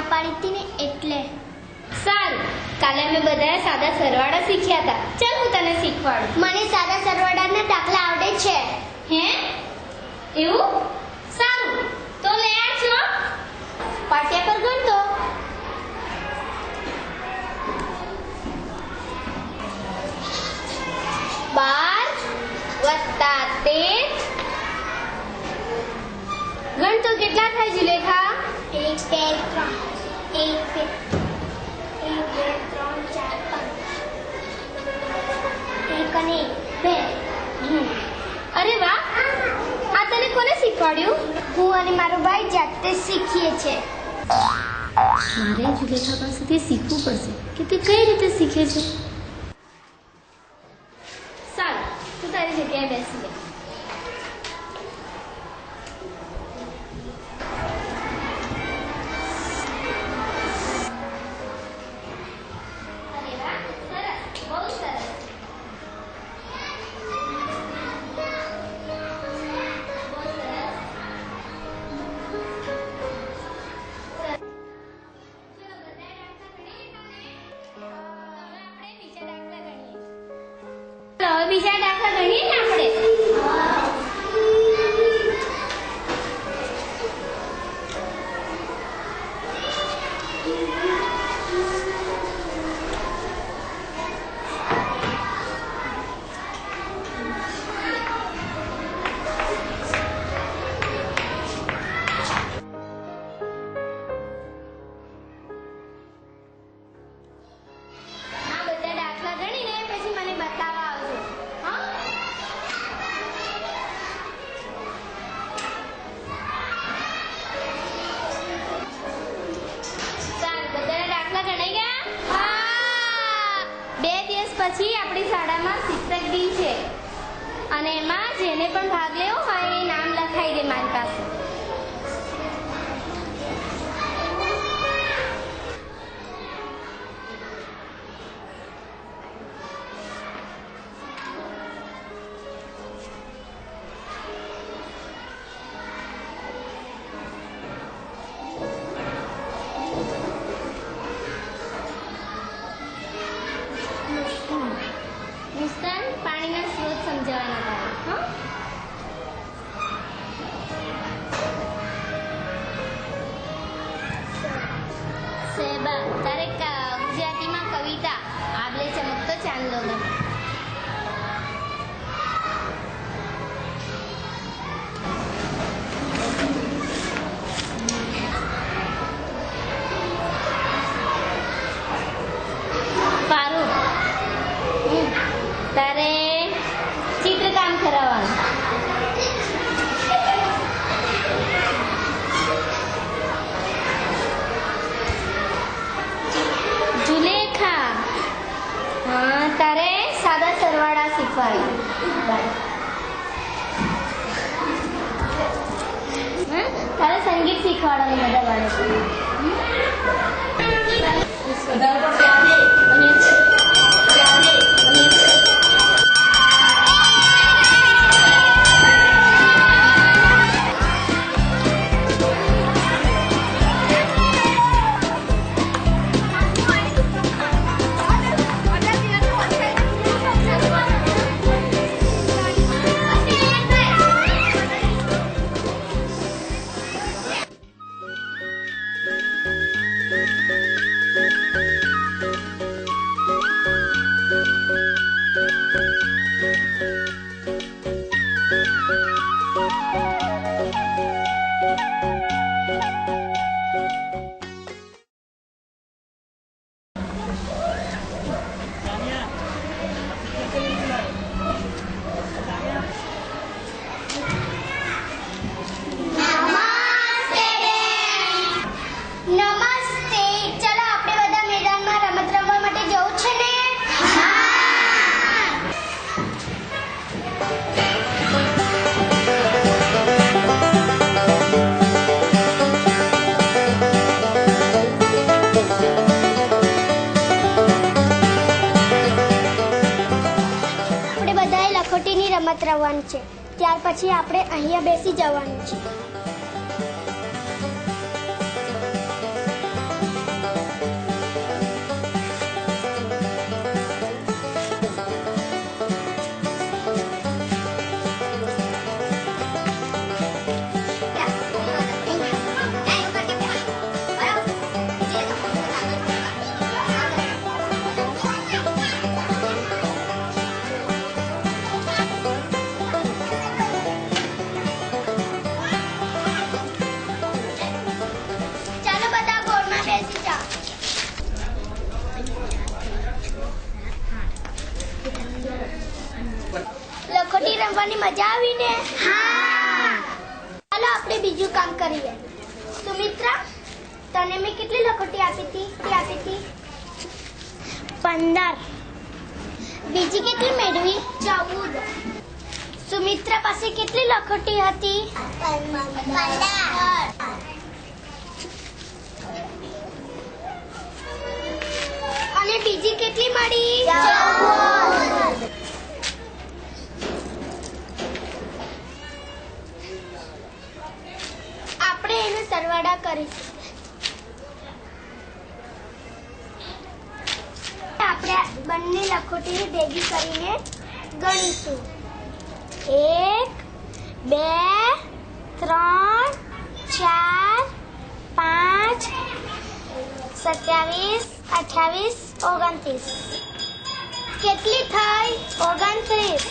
ના પાડી હતી ને એટલે. સારું, કાલે અમે બધાએ સાદા સરવાળા શીખ્યા હતા. ચાલ હું તને શીખવાડું. મને સાદા સરવાળાના દાખલા આવડે છે. હે? એવું? સારું, તો લે આ છો. પાટિયા પર ગણ તો. બાર વત્તા 13. ગણ તો કેટલા થાય જુલેખા? 1 2 3 1 2 3 4 5 1 અને 2. અરે વાહ, આ તને કોને શીખવાડ્યું? હું અને મારો ભાઈ જાતે શીખીએ છે. મારે જુલેખા પાસેથી શીખવું પડશે કે તે કઈ રીતે શીખે છે. સારું, તું તારી જગ્યાએ બેસી જા. બીજા દાખલા ગણીએ ને આપણે. આ બધા દાખલા ગણીને પછી મને બતાવવા આવજો. પછી આપણી શાળામાં શિક્ષક દિન છે અને એમાં જેને પણ ભાગ લેવો હોય એ નામ લખાઈ દે મારી પાસે. મુસ્કાન, પાણીના સ્ત્રોત સમજાવવાના તારે. સેબા, તારે ગુજરાતીમાં કવિતા આબલે ચમકતો ચાંદલો ગમે. તારે ચિત્રકામ કરાવવાનું. જુલેખા, હા, તારે સાદા સરવાળા શીખવાડ્યું. તારે સંગીત શીખવાડવાનું બધા બાળકો. રમત રમવાની છે. ત્યાર પછી આપણે અહીંયા બેસી જવાનું છે. કરીએ. સુમિત્રા, તને મેં કેટલી લખોટી આપી હતી? 15. બીજી કેટલી મેળવી? 14. સુમિત્રા પાસે કેટલી લખોટી હતી? 15. અને બીજી કેટલી મળી? 14. આપણે એનો સરવાળા કરીશું. આપણે બંને લખોટીને ભેગી કરીને ગણીશું. 1 2 3 4 5 27 28 29. કેટલી થઈ? 29.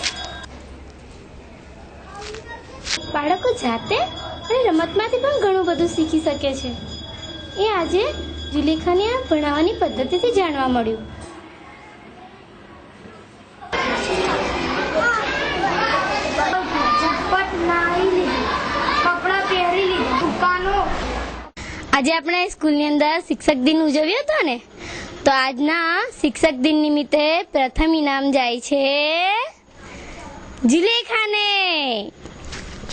બાળકો જાતે અને રમતમાંથી પણ ઘણું બધું શીખી શકે છે. એ આજે જુલેખાને આ ભણાવવાની પદ્ધતિથી જાણવા મળ્યું. આજે આપણે સ્કૂલની અંદર શિક્ષક દિન ઉજવ્યો હતો ને, તો આજના શિક્ષક દિન નિમિત્તે પ્રથમ ઇનામ જાય છે જુલેખાને.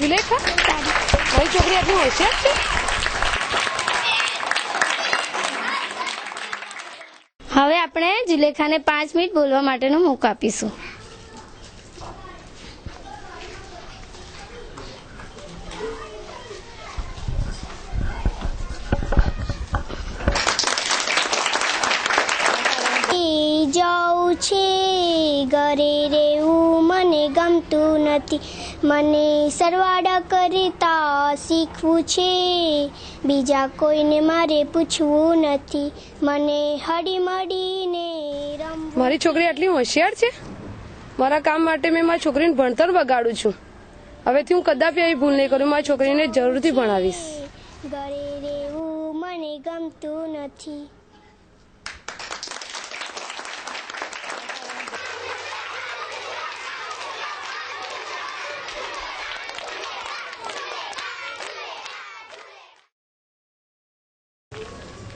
જુલેખા, મારી છોકરી આટલી હોશિયાર છે. હવે આપણે જુલેખાને 5 મિનિટ બોલવા માટેનો મોકો આપીશું. જવું છે ઘરે રહેવું મને ગમતું નથી, મને સરવાળા કરતા શીખવું છે, બીજા કોઈને મારે પૂછવું નથી, મને હળી મળીને રમવું. મારી છોકરી આટલી હોશિયાર છે. મારા કામ માટે મેં મારી છોકરીને ભણતર બગાડું છું. હવેથી હું કદાપી આવી ભૂલ નહીં કરું. મારી છોકરીને જરૂરથી ભણાવીશ. ઘરે રહેવું મને ગમતું નથી.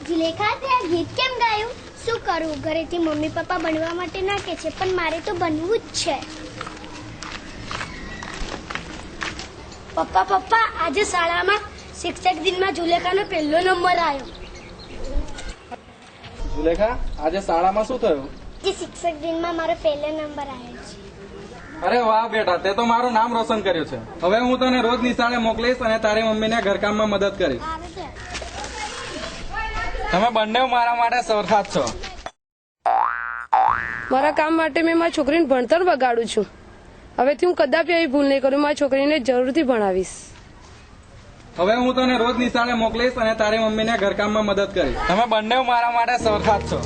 જુલેખા, તે આ ગીત કેમ ગાયું? શું કરું, ઘરેથી મમ્મી પપ્પા બનવા માટે ના કહે છે, પણ મારે તો બનવું જ છે. પપ્પા, આજે શાળામાં શિક્ષક દિનમાં જુલેખાનો પહેલો નંબર આવ્યો. જુલેખા, આજે શાળામાં શું થયું? જે શિક્ષક દિનમાં મારો પહેલો નંબર આવ્યો છે. અરે વાહ બેટા, તે તો મારું નામ રોશન કર્યું છે. હવે હું તને રોજ નિશાળે મોકલીશ અને તારી મમ્મીને ઘરકામમાં મદદ કરીશ. તમે બંને મારા માટે સરખા જ છો. મારા કામ માટે મેં મારી છોકરીને ભણતર બગાડું છું. હવેથી હું કદાપી આવી ભૂલ નહીં કરું. મારી છોકરીને જરૂરથી ભણાવીશ. હવે હું તને રોજ નિશાળે મોકલીશ અને તારી મમ્મીને ઘરકામમાં મદદ કરીશ. તમે બંને મારા માટે સરખા જ છો.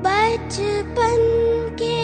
બચપન કે